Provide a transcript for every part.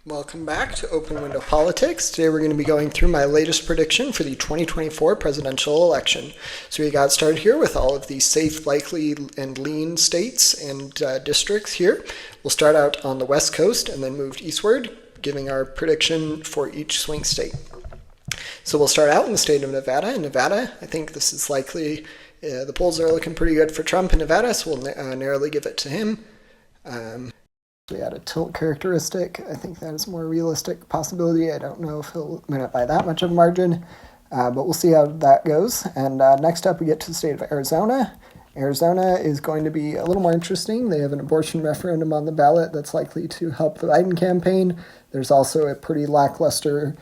Welcome back to Open Window Politics. Today we're going to be going through my latest prediction for the 2024 presidential election. So we got started here with all of the safe, likely, and lean states and districts here. We'll start out on the West Coast and then move eastward, giving our prediction for each swing state. So we'll start out in the state of Nevada. In Nevada, I think this is likely, the polls are looking pretty good for Trump in Nevada, so we'll narrowly give it to him. We add a tilt characteristic. I think that is a more realistic possibility. I don't know if he'll win it by that much of a margin, but we'll see how that goes. And next up, we get to the state of Arizona. Arizona is going to be a little more interesting. They have an abortion referendum on the ballot that's likely to help the Biden campaign. There's also a pretty lackluster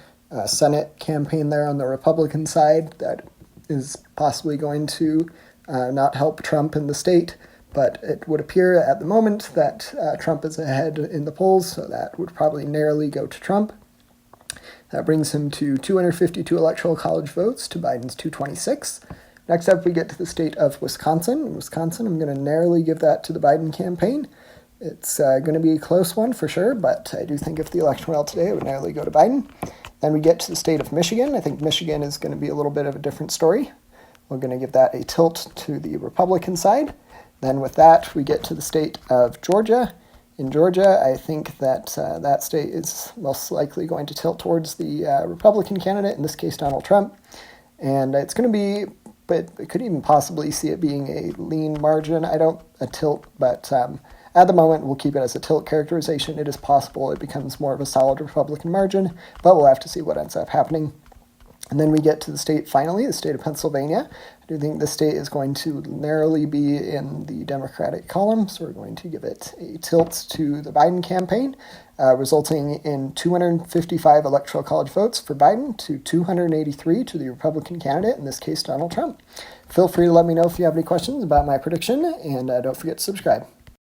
Senate campaign there on the Republican side that is possibly going to not help Trump in the state. But it would appear at the moment that Trump is ahead in the polls, so that would probably narrowly go to Trump. That brings him to 252 electoral college votes to Biden's 226. Next up, we get to the state of Wisconsin. In Wisconsin, I'm going to narrowly give that to the Biden campaign. It's going to be a close one for sure, but I do think if the election were held today, it would narrowly go to Biden. Then we get to the state of Michigan. I think Michigan is going to be a little bit of a different story. We're going to give that a tilt to the Republican side. Then with that, we get to the state of Georgia. In Georgia, I think that that state is most likely going to tilt towards the Republican candidate, in this case, Donald Trump. And it's going to be, but I could even possibly see it being a lean margin. A tilt, but at the moment, we'll keep it as a tilt characterization. It is possible it becomes more of a solid Republican margin, but we'll have to see what ends up happening. And then we get to the state, finally, the state of Pennsylvania. I do think the state is going to narrowly be in the Democratic column, so we're going to give it a tilt to the Biden campaign, resulting in 255 electoral college votes for Biden to 283 to the Republican candidate, in this case, Donald Trump. Feel free to let me know if you have any questions about my prediction, and don't forget to subscribe.